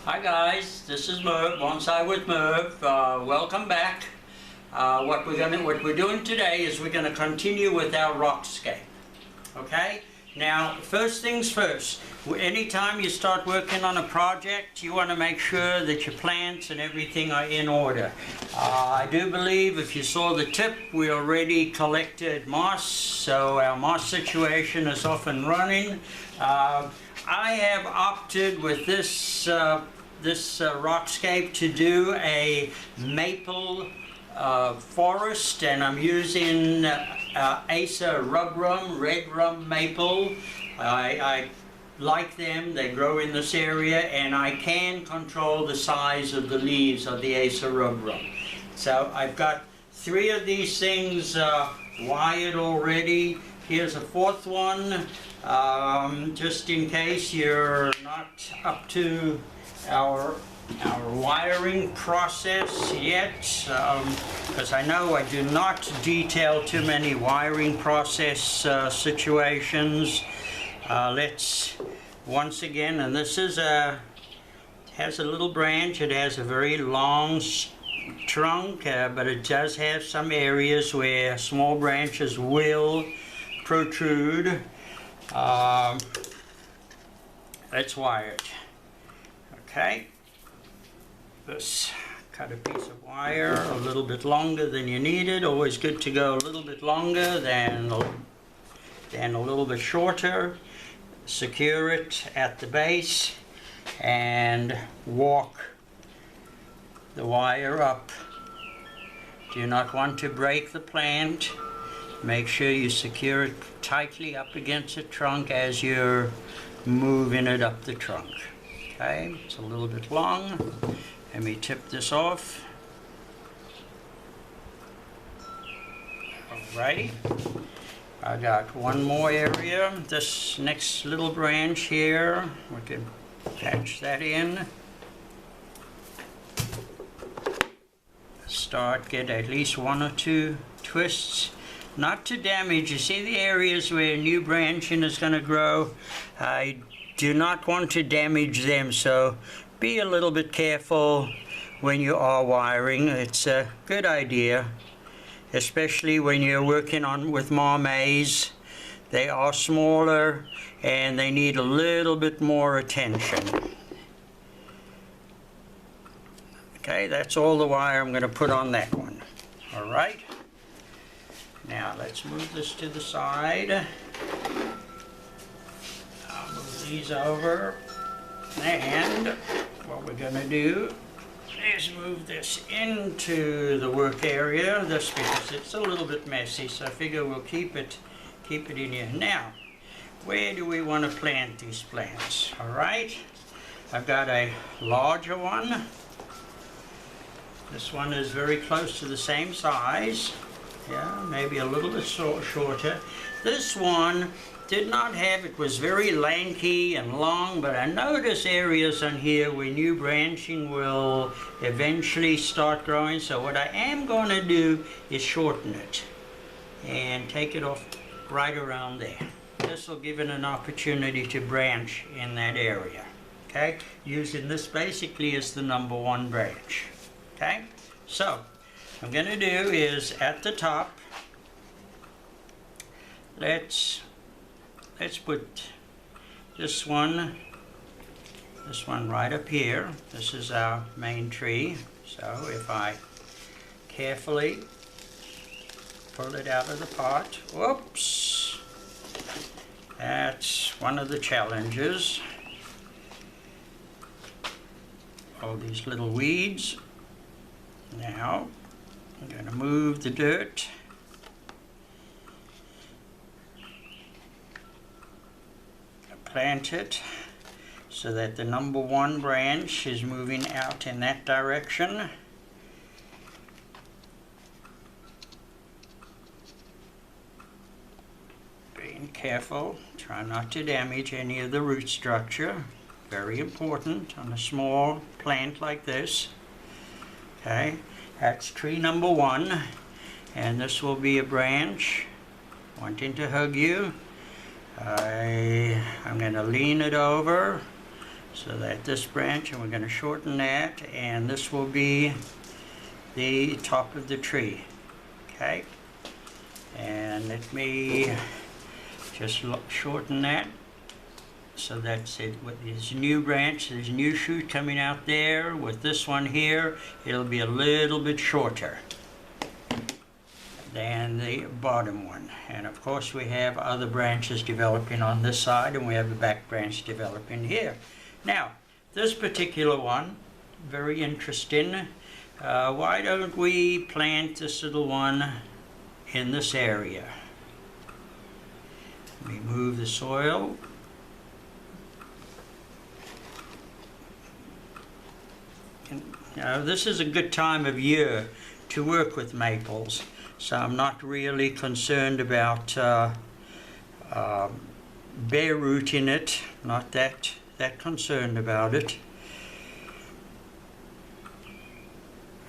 Hi guys, this is Merv, Bonsai with Merv. Welcome back. What we're doing today is we're gonna continue with our Rockscape. Okay? Now, first things first. Anytime you start working on a project, you want to make sure that your plants and everything are in order. I do believe, if you saw the tip, we already collected moss, so our moss situation is off and running. I have opted with this Rockscape to do a maple forest, and I'm using Acer rubrum, red rum maple. I like them, they grow in this area, and I can control the size of the leaves of the Acer rubrum. So I've got 3 of these things wired already. Here's a 4th one, just in case you're not up to our wiring process yet, because I know I do not detail too many wiring process situations. Let's once again, and this is has a little branch. It has a very long trunk, but it does have some areas where small branches will protrude. Let's wire it. Okay, let's cut a piece of wire a little bit longer than you needed. Always good to go a little bit longer than a little bit shorter. Secure it at the base and walk the wire up. Do not want to break the plant. Make sure you secure it tightly up against the trunk as you're moving it up the trunk. Okay, it's a little bit long. Let me tip this off. Alrighty. I got one more area. This next little branch here, we can patch that in. Get at least 1 or 2 twists. Not to damage. You see the areas where new branching is going to grow. I do not want to damage them, so be a little bit careful when you are wiring. It's a good idea, especially when you're working with marmays. They are smaller and they need a little bit more attention. Okay, that's all the wire I'm going to put on that one. All right. Now let's move this to the side. I'll move these over, and what we're going to do is move this into the work area. This, because it's a little bit messy, so I figure we'll keep it in here. Now, where do we want to plant these plants? All right, I've got a larger one. This one is very close to the same size. Yeah, maybe a little bit shorter. This one did not have, it was very lanky and long, but I notice areas on here where new branching will eventually start growing. So what I am going to do is shorten it and take it off right around there. This will give it an opportunity to branch in that area. Okay, using this basically as the number 1 branch. Okay, so what I'm going to do is at the top, let's put this one right up here. This is our main tree. So if I carefully pull it out of the pot, whoops, that's one of the challenges. All these little weeds. Now I'm going to move the dirt. Plant it so that the number 1 branch is moving out in that direction. Being careful, try not to damage any of the root structure. Very important on a small plant like this. Okay, that's tree number 1, and this will be a branch wanting to hug you. I'm going to lean it over So that this branch, and we're going to shorten that, and this will be the top of the tree. Okay, and let me just shorten that. So that's it. With this new branch, there's a new shoot coming out there. With this one here, it'll be a little bit shorter than the bottom one. And of course we have other branches developing on this side, and we have a back branch developing here. Now, this particular one, very interesting. Why don't we plant this little one in this area? Remove the soil. Now, this is a good time of year to work with maples, so I'm not really concerned about bare rooting it, not that concerned about it.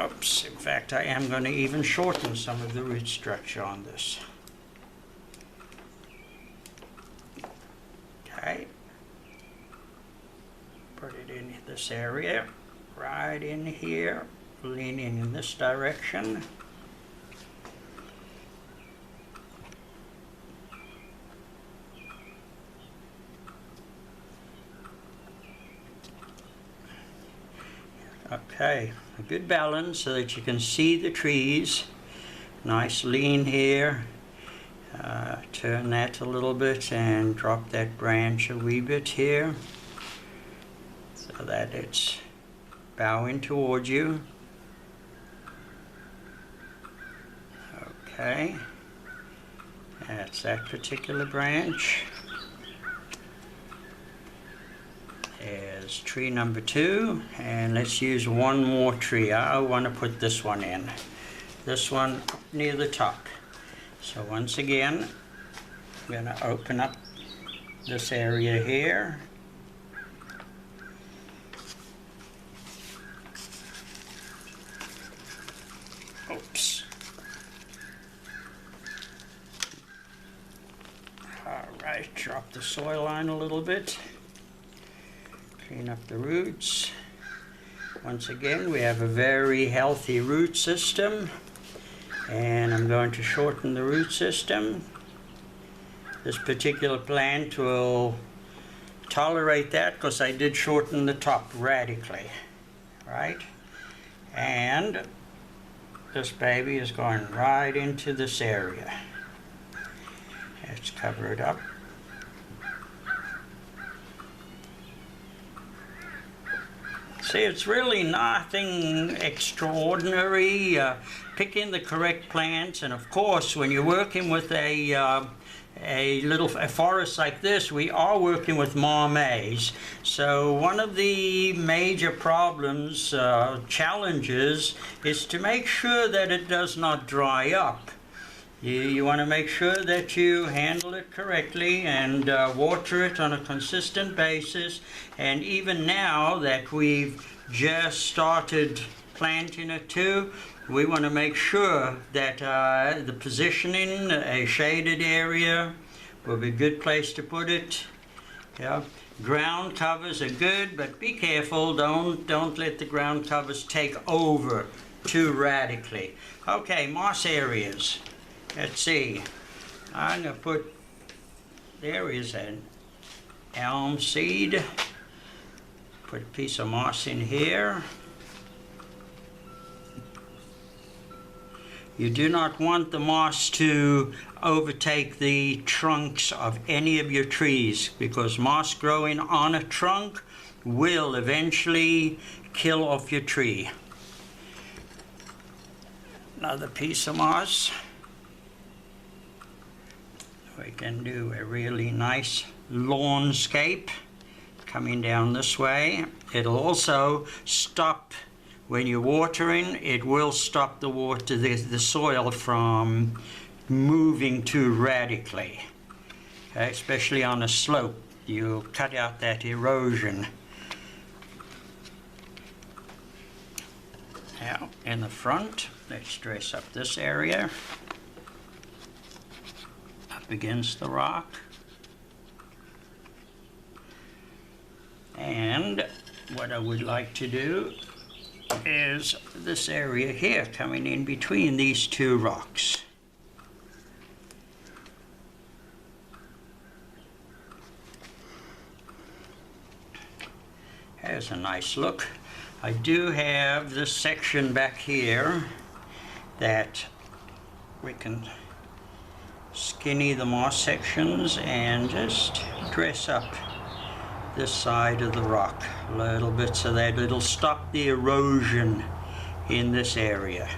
Oops, in fact I am going to even shorten some of the root structure on this. Okay, put it in this area. Right in here, leaning in this direction. Okay, a good balance so that you can see the trees. Nice lean here. Turn that a little bit and drop that branch a wee bit here so that it's bowing towards you. Okay, that's that particular branch. There's tree number 2, and let's use one more tree. I want to put this one in. This one near the top. So once again, I'm going to open up this area here. Oops. Alright, drop the soil on a little bit. Clean up the roots. Once again, we have a very healthy root system. And I'm going to shorten the root system. This particular plant will tolerate that because I did shorten the top radically. Right? And this baby is going right into this area. Let's cover it up. See, it's really nothing extraordinary. Picking the correct plants, and of course, when you're working with a forest like this, we are working with marmays. So one of the major problems, challenges, is to make sure that it does not dry up. You want to make sure that you handle it correctly and water it on a consistent basis. And even now that we've just started planting it too, we want to make sure that the positioning, a shaded area, will be a good place to put it. Yeah. Ground covers are good, but be careful. Don't let the ground covers take over too radically. Okay, moss areas. Let's see. I'm going to put, there is an elm seed. Put a piece of moss in here. You do not want the moss to overtake the trunks of any of your trees, because moss growing on a trunk will eventually kill off your tree. Another piece of moss. We can do a really nice lawnscape coming down this way. It'll also stop, when you're watering, it will stop the water, the soil from moving too radically. Okay, especially on a slope, you cut out that erosion. Now, in the front, let's dress up this area. Up against the rock. And what I would like to do is this area here coming in between these two rocks. There's a nice look. I do have this section back here that we can skinny the moss sections and just dress up this side of the rock a little bit so that it'll stop the erosion in this area.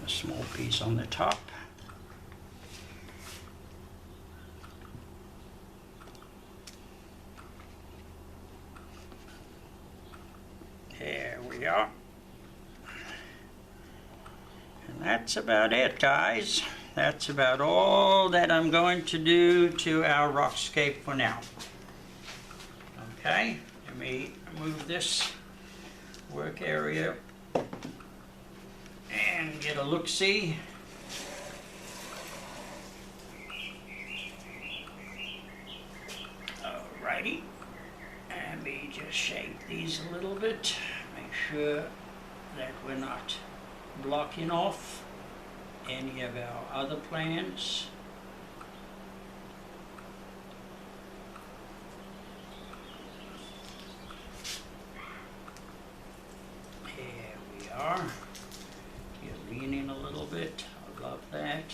A small piece on the top. There we are. And that's about it, guys. That's about all that I'm going to do to our Rockscape for now. Okay, let me move this work area and get a look-see. Alrighty, let me just shape these a little bit, make sure that we're not blocking off any of our other plants. Here we are. You're leaning a little bit. I love that.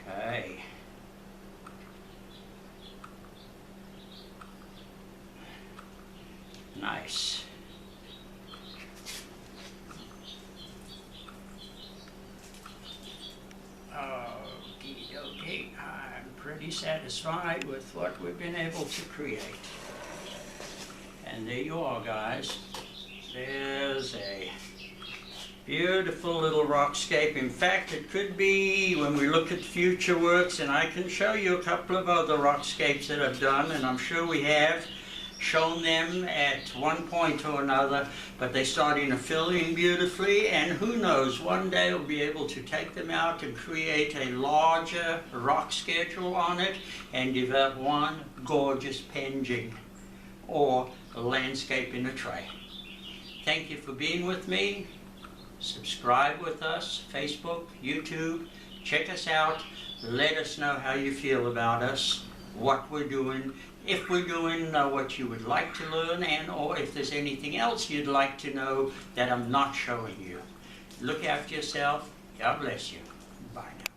Okay. Nice. Okay, I'm pretty satisfied with what we've been able to create. And there you are, guys. There's a beautiful little rockscape. In fact, it could be, when we look at future works, and I can show you a couple of other rockscapes that I've done, and I'm sure we have shown them at one point or another, but they're starting to fill in beautifully, and who knows, one day we'll be able to take them out and create a larger rock schedule on it and develop one gorgeous penjing or a landscape in a tray. Thank you for being with me. Subscribe with us, Facebook, YouTube. Check us out. Let us know how you feel about us, what we're doing, if we're doing what you would like to learn, and or if there's anything else you'd like to know that I'm not showing you. Look after yourself. God bless you. Bye now.